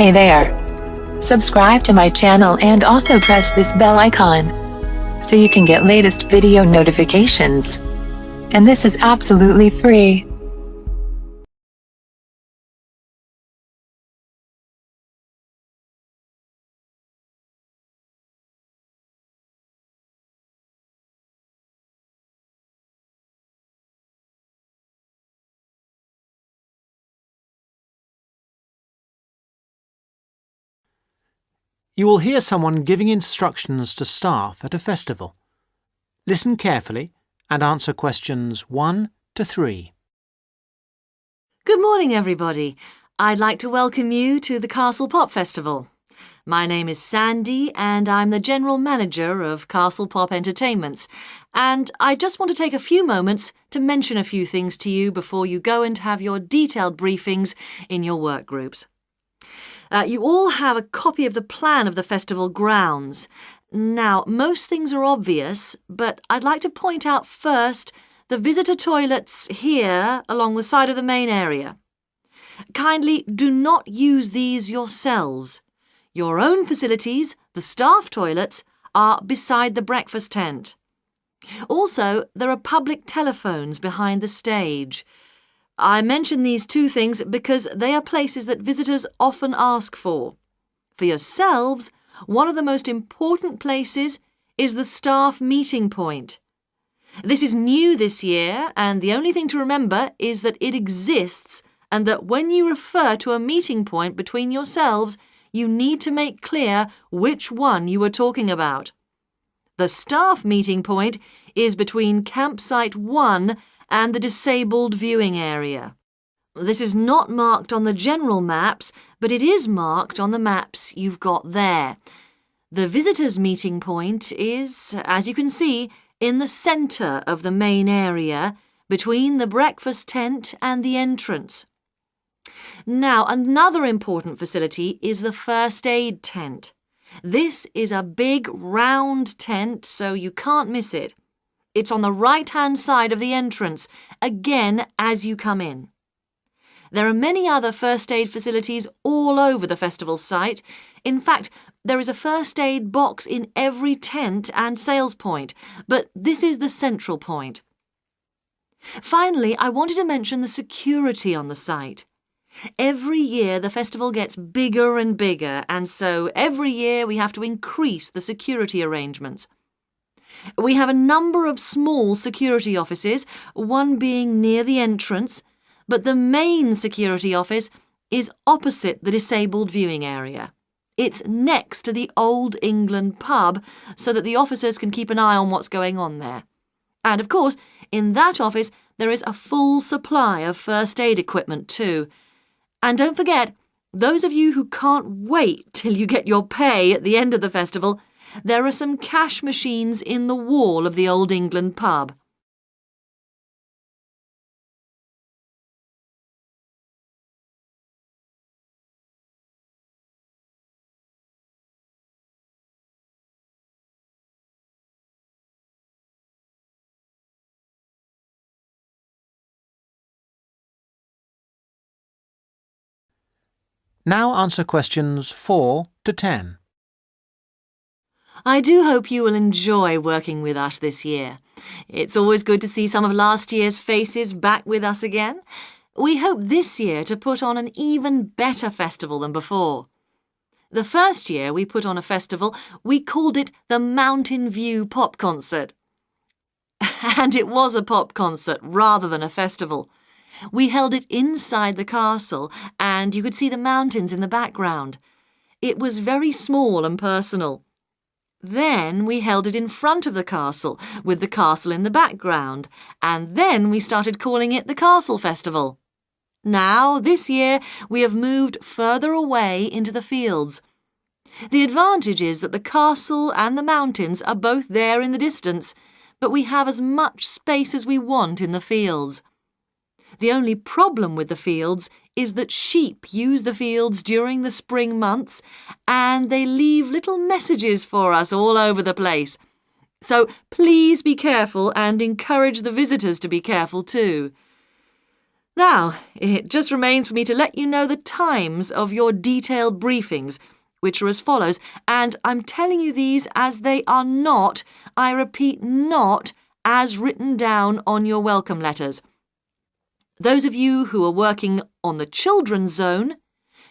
Hey there! Subscribe to my channel and also press this bell icon so you can get latest video notifications. And this is absolutely free. You will hear someone giving instructions to staff at a festival. Listen carefully and answer questions 1 to 3. Good morning, everybody. I'd like to welcome you to the Castle Pop Festival. My name is Sandy and I'm the General Manager of Castle Pop Entertainments. And I just want to take a few moments to mention a few things to you before you go and have your detailed briefings in your work groups. You all have a copy of the plan of the festival grounds. Now, most things are obvious, but I'd like to point out first the visitor toilets here along the side of the main area. Kindly do not use these yourselves. Your own facilities, the staff toilets, are beside the breakfast tent. Also, there are public telephones behind the stage. I mention these two things because they are places that visitors often ask for. For yourselves, one of the most important places is the staff meeting point. This is new this year, and the only thing to remember is that it exists and that when you refer to a meeting point between yourselves, you need to make clear which one you are talking about. The staff meeting point is between campsite 1 and the disabled viewing area. This is not marked on the general maps, but it is marked on the maps you've got there. The visitors' meeting point is, as you can see, in the centre of the main area, between the breakfast tent and the entrance. Now, another important facility is the first aid tent. This is a big round tent, so you can't miss it. It's on the right-hand side of the entrance, again as you come in. There are many other first aid facilities all over the festival site. In fact, there is a first aid box in every tent and sales point, but this is the central point. Finally, I wanted to mention the security on the site. Every year the festival gets bigger and bigger, and so every year we have to increase the security arrangements. We have a number of small security offices, one being near the entrance, but the main security office is opposite the disabled viewing area. It's next to the Old England pub so that the officers can keep an eye on what's going on there. And of course, in that office there is a full supply of first aid equipment too. And don't forget, those of you who can't wait till you get your pay at the end of the festival, there are some cash machines in the wall of the Old England pub. Now answer questions 4 to 10. I do hope you will enjoy working with us this year. It's always good to see some of last year's faces back with us again. We hope this year to put on an even better festival than before. The first year we put on a festival, we called it the Mountain View Pop Concert. And it was a pop concert rather than a festival. We held it inside the castle and you could see the mountains in the background. It was very small and personal. Then we held it in front of the castle, with the castle in the background, and then we started calling it the Castle Festival. Now, this year, we have moved further away into the fields. The advantage is that the castle and the mountains are both there in the distance, but we have as much space as we want in the fields. The only problem with the fields is that sheep use the fields during the spring months and they leave little messages for us all over the place. So please be careful and encourage the visitors to be careful too. Now, it just remains for me to let you know the times of your detailed briefings, which are as follows, and I'm telling you these as they are not, I repeat, not as written down on your welcome letters. Those of you who are working on the children's zone,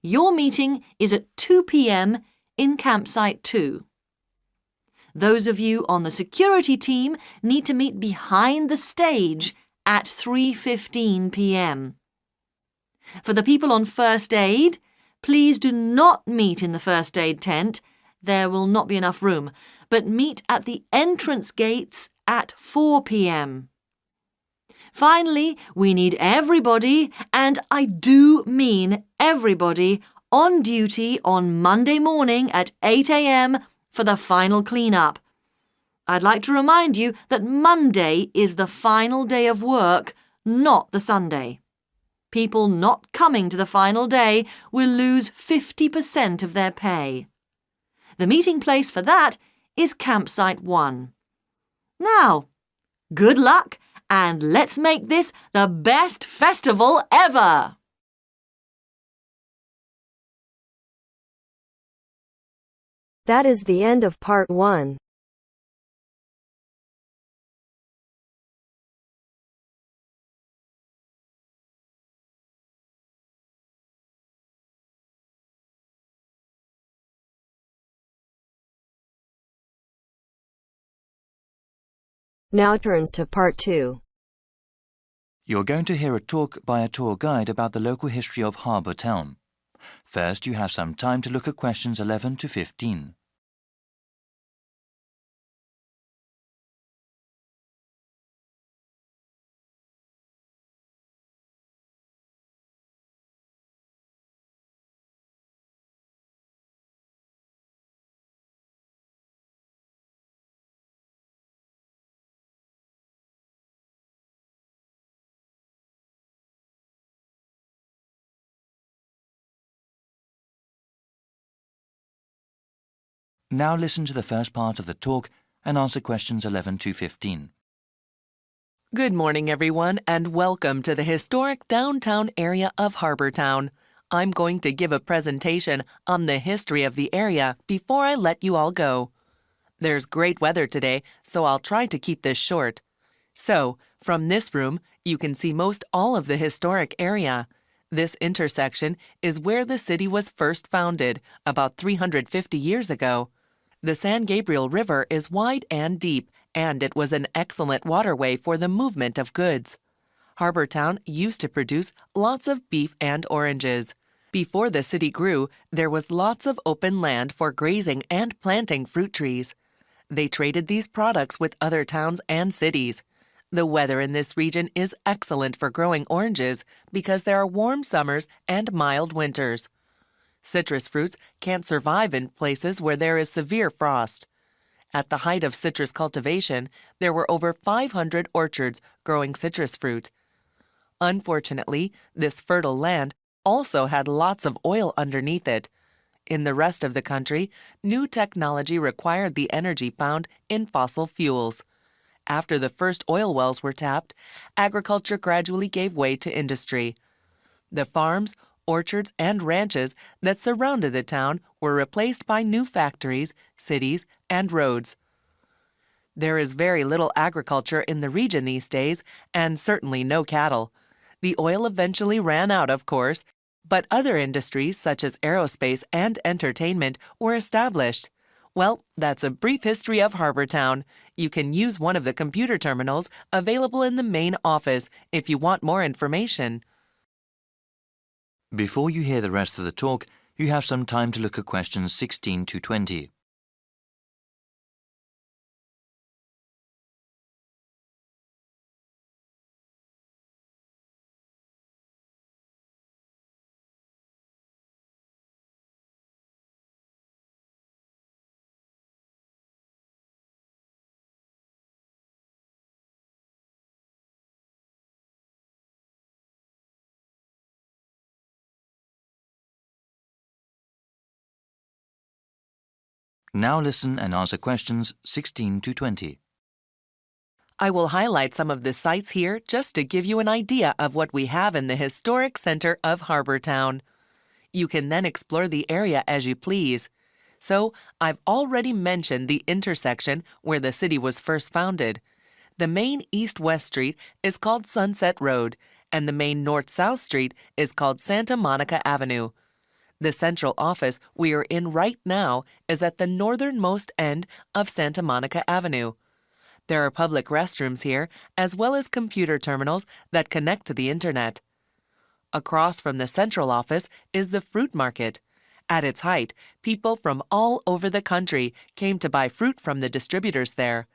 your meeting is at 2 p.m. in campsite 2. Those of you on the security team need to meet behind the stage at 3:15 p.m. For the people on first aid, please do not meet in the first aid tent. There will not be enough room, but meet at the entrance gates at 4 p.m. Finally, we need everybody, and I do mean everybody, on duty on Monday morning at 8 a.m. for the final clean-up. I'd like to remind you that Monday is the final day of work, not the Sunday. People not coming to the final day will lose 50% of their pay. The meeting place for that is Campsite 1. Now, good luck, and let's make this the best festival ever! That is the end of part 1. Now turns to part 2. You're going to hear a talk by a tour guide about the local history of Harbour Town. First, you have some time to look at questions 11 to 15. Now listen to the first part of the talk and answer questions 11 to 15. Good morning, everyone, and welcome to the historic downtown area of Harbour Town. I'm going to give a presentation on the history of the area before I let you all go. There's great weather today, so I'll try to keep this short. So, from this room, you can see most all of the historic area. This intersection is where the city was first founded, about 350 years ago. The San Gabriel River is wide and deep, and it was an excellent waterway for the movement of goods. Harbour Town used to produce lots of beef and oranges. Before the city grew, there was lots of open land for grazing and planting fruit trees. They traded these products with other towns and cities. The weather in this region is excellent for growing oranges because there are warm summers and mild winters. Citrus fruits can't survive in places where there is severe frost. At the height of citrus cultivation, there were over 500 orchards growing citrus fruit. Unfortunately, this fertile land also had lots of oil underneath it. In the rest of the country, new technology required the energy found in fossil fuels. After the first oil wells were tapped, agriculture gradually gave way to industry. The farms, orchards, and ranches that surrounded the town were replaced by new factories, cities, and roads. There is very little agriculture in the region these days, and certainly no cattle. The oil eventually ran out, of course, but other industries such as aerospace and entertainment were established. Well, that's a brief history of Harbour Town. You can use one of the computer terminals available in the main office if you want more information. Before you hear the rest of the talk, you have some time to look at questions 16 to 20. Now listen and answer questions 16 to 20. I will highlight some of the sites here just to give you an idea of what we have in the historic center of Harbour Town. You can then explore the area as you please. So, I've already mentioned the intersection where the city was first founded. The main east-west street is called Sunset Road, and the main north-south street is called Santa Monica Avenue. The central office we are in right now is at the northernmost end of Santa Monica Avenue. There are public restrooms here, as well as computer terminals that connect to the internet. Across from the central office is the fruit market. At its height, people from all over the country came to buy fruit from the distributors there.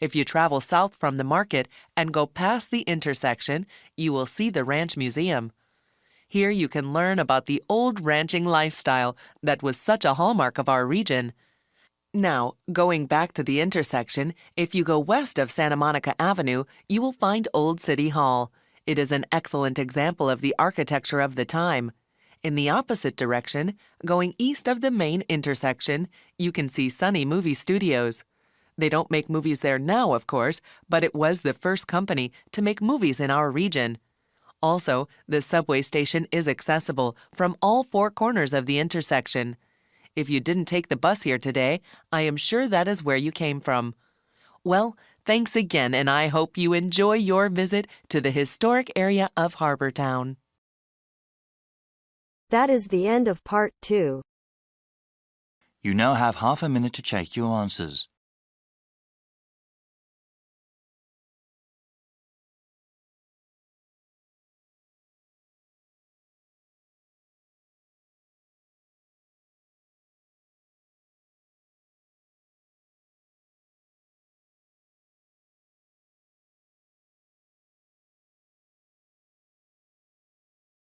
If you travel south from the market and go past the intersection, you will see the Ranch Museum. Here you can learn about the old ranching lifestyle that was such a hallmark of our region. Now, going back to the intersection, if you go west of Santa Monica Avenue, you will find Old City Hall. It is an excellent example of the architecture of the time. In the opposite direction, going east of the main intersection, you can see Sunny Movie Studios. They don't make movies there now, of course, but it was the first company to make movies in our region. Also, the subway station is accessible from all four corners of the intersection. If you didn't take the bus here today, I am sure that is where you came from. Well, thanks again, and I hope you enjoy your visit to the historic area of Harbour Town. That is the end of part 2. You now have half a minute to check your answers.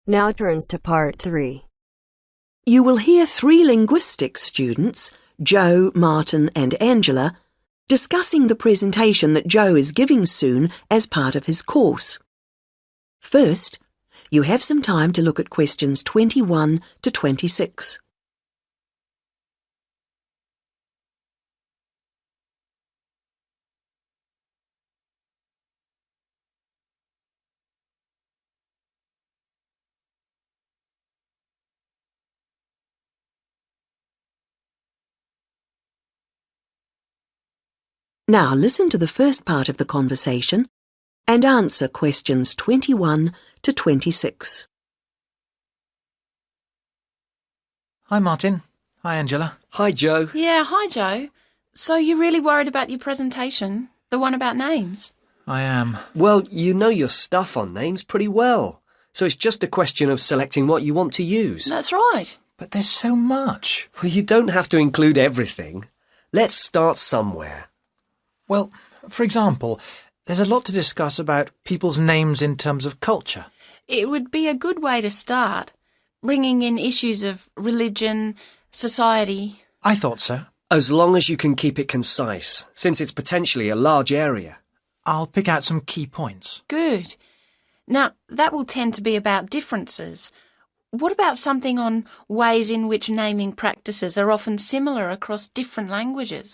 Now turns to part 3. You will hear 3 linguistics students, Joe, Martin and Angela, discussing the presentation that Joe is giving soon as part of his course. First, you have some time to look at questions 21 to 26. Now listen to the first part of the conversation and answer questions 21 to 26. Hi, Martin. Hi, Angela. Hi, Joe. Yeah, hi, Joe. So you're really worried about your presentation? The one about names? I am. Well, you know your stuff on names pretty well, so it's just a question of selecting what you want to use. That's right. But there's so much. Well, you don't have to include everything. Let's start somewhere. Well, for example, there's a lot to discuss about people's names in terms of culture. It would be a good way to start, bringing in issues of religion, society. I thought so. As long as you can keep it concise, since it's potentially a large area. I'll pick out some key points. Good. Now, that will tend to be about differences. What about something on ways in which naming practices are often similar across different languages?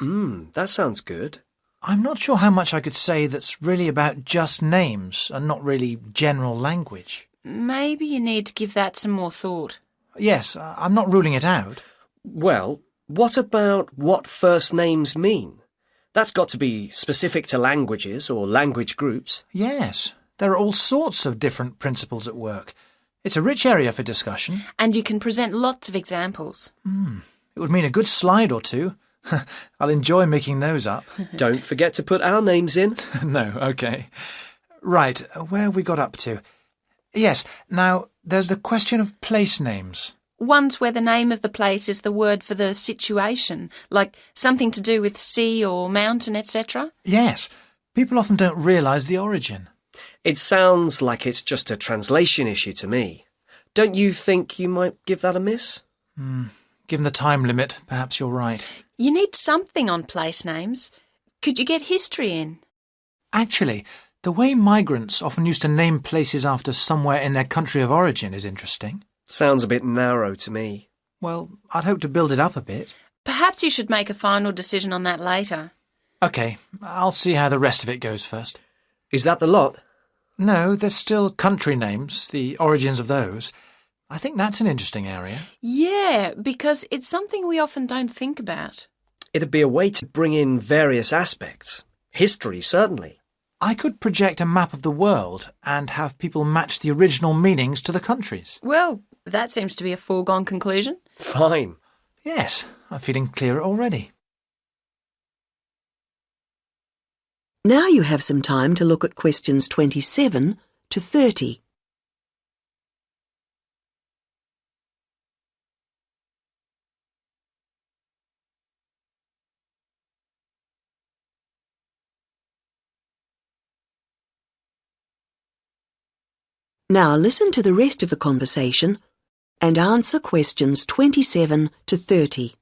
That sounds good. I'm not sure how much I could say that's really about just names and not really general language. Maybe you need to give that some more thought. Yes, I'm not ruling it out. Well, what about what first names mean? That's got to be specific to languages or language groups. Yes, there are all sorts of different principles at work. It's a rich area for discussion. And you can present lots of examples. It would mean a good slide or two. I'll enjoy making those up. Don't forget to put our names in. No, OK. Right, where have we got up to? Yes, now, there's the question of place names. Ones where the name of the place is the word for the situation, like something to do with sea or mountain, etc. Yes, people often don't realise the origin. It sounds like it's just a translation issue to me. Don't you think you might give that a miss? Given the time limit, perhaps you're right. You need something on place names. Could you get history in? Actually, the way migrants often used to name places after somewhere in their country of origin is interesting. Sounds a bit narrow to me. Well, I'd hope to build it up a bit. Perhaps you should make a final decision on that later. OK, I'll see how the rest of it goes first. Is that the lot? No, there's still country names, the origins of those. I think that's an interesting area. Yeah, because it's something we often don't think about. It'd be a way to bring in various aspects. History, certainly. I could project a map of the world and have people match the original meanings to the countries. Well, that seems to be a foregone conclusion. Fine. Yes, I'm feeling clearer already. Now you have some time to look at questions 27 to 30. Now listen to the rest of the conversation and answer questions 27 to 30.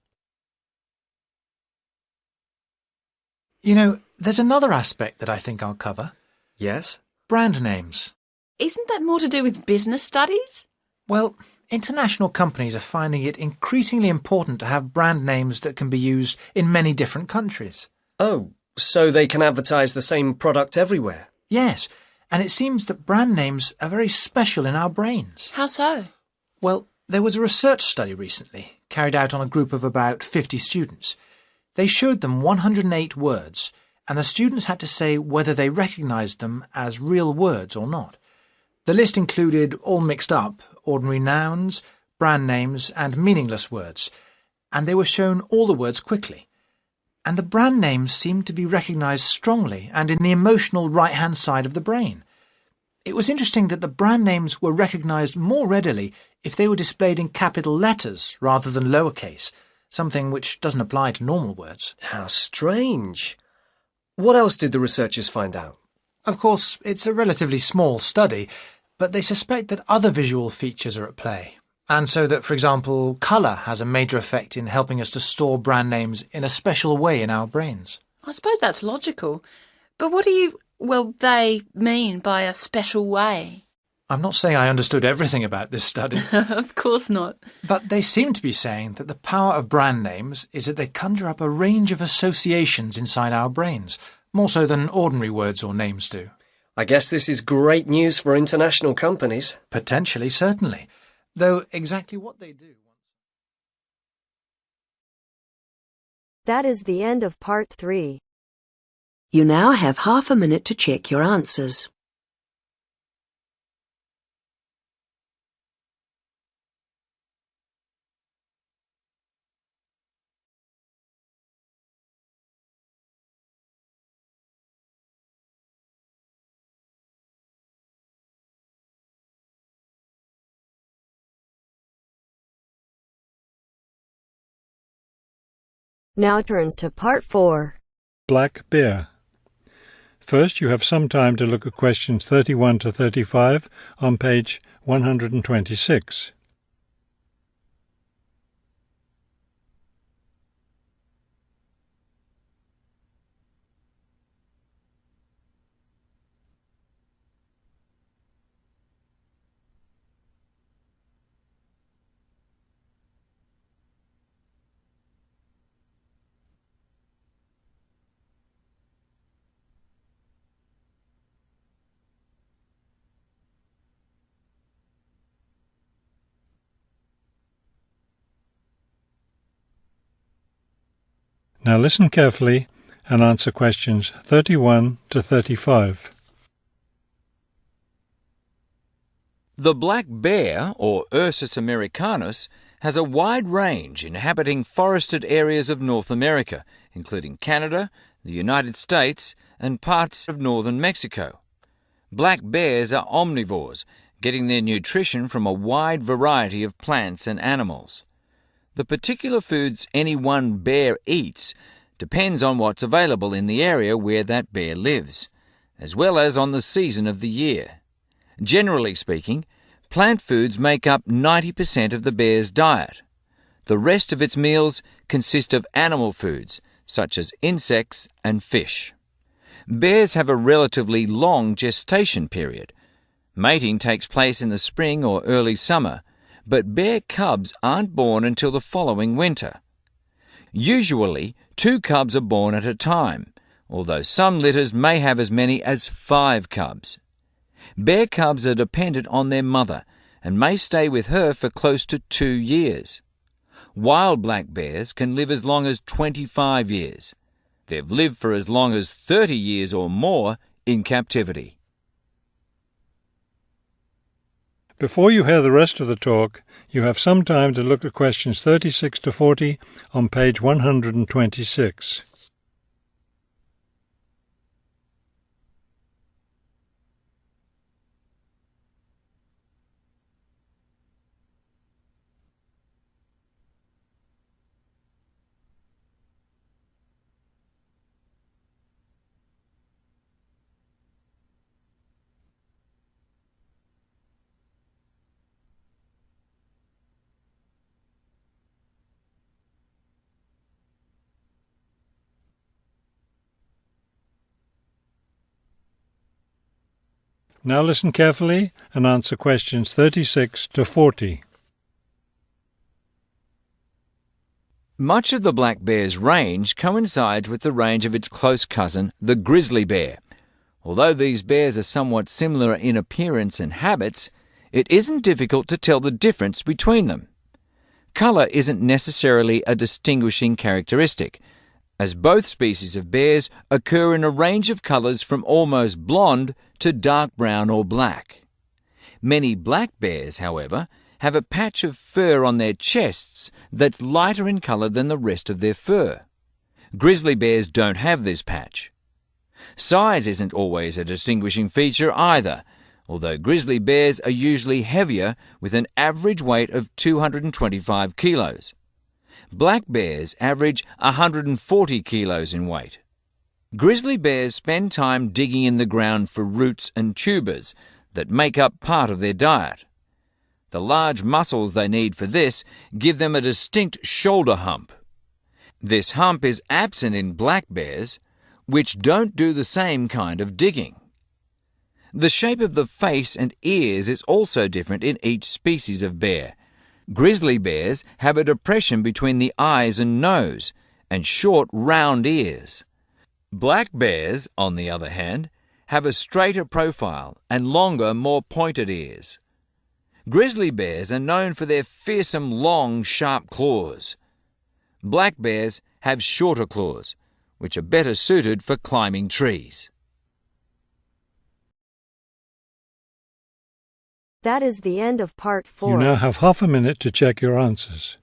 You know, there's another aspect that I think I'll cover. Yes? Brand names. Isn't that more to do with business studies? Well, international companies are finding it increasingly important to have brand names that can be used in many different countries. Oh, so they can advertise the same product everywhere? Yes, and it seems that brand names are very special in our brains. How so? Well, there was a research study recently, carried out on a group of about 50 students. They showed them 108 words, and the students had to say whether they recognised them as real words or not. The list included, all mixed up, ordinary nouns, brand names and meaningless words, and they were shown all the words quickly. And the brand names seemed to be recognised strongly and in the emotional right-hand side of the brain. It was interesting that the brand names were recognised more readily if they were displayed in capital letters rather than lowercase, something which doesn't apply to normal words. How strange. What else did the researchers find out? Of course, it's a relatively small study, but they suspect that other visual features are at play, and so that, for example, colour has a major effect in helping us to store brand names in a special way in our brains. I suppose that's logical. But what do they mean by a special way? I'm not saying I understood everything about this study. Of course not. But they seem to be saying that the power of brand names is that they conjure up a range of associations inside our brains, more so than ordinary words or names do. I guess this is great news for international companies. Potentially, certainly. Though exactly what they do... That is the end of part 3. You now have half a minute to check your answers. Now turns to part 4. Black bear. First, you have some time to look at questions 31 to 35 on page 126. Now listen carefully and answer questions 31 to 35. The black bear, or Ursus americanus, has a wide range inhabiting forested areas of North America, including Canada, the United States, and parts of northern Mexico. Black bears are omnivores, getting their nutrition from a wide variety of plants and animals. The particular foods any one bear eats depends on what's available in the area where that bear lives, as well as on the season of the year. Generally speaking, plant foods make up 90% of the bear's diet. The rest of its meals consist of animal foods, such as insects and fish. Bears have a relatively long gestation period. Mating takes place in the spring or early summer, but bear cubs aren't born until the following winter. Usually, 2 cubs are born at a time, although some litters may have as many as 5 cubs. Bear cubs are dependent on their mother and may stay with her for close to 2 years. Wild black bears can live as long as 25 years. They've lived for as long as 30 years or more in captivity. Before you hear the rest of the talk, you have some time to look at questions 36 to 40 on page 126. Now listen carefully and answer questions 36 to 40. Much of the black bear's range coincides with the range of its close cousin, the grizzly bear. Although these bears are somewhat similar in appearance and habits, it isn't difficult to tell the difference between them. Colour isn't necessarily a distinguishing characteristic, as both species of bears occur in a range of colours from almost blonde to dark brown or black. Many black bears, however, have a patch of fur on their chests that's lighter in colour than the rest of their fur. Grizzly bears don't have this patch. Size isn't always a distinguishing feature either, although grizzly bears are usually heavier with an average weight of 225 kilos. Black bears average 140 kilos in weight. Grizzly bears spend time digging in the ground for roots and tubers that make up part of their diet. The large muscles they need for this give them a distinct shoulder hump. This hump is absent in black bears, which don't do the same kind of digging. The shape of the face and ears is also different in each species of bear. Grizzly bears have a depression between the eyes and nose, and short, round ears. Black bears, on the other hand, have a straighter profile and longer, more pointed ears. Grizzly bears are known for their fearsome, long, sharp claws. Black bears have shorter claws, which are better suited for climbing trees. That is the end of part 4. You now have half a minute to check your answers.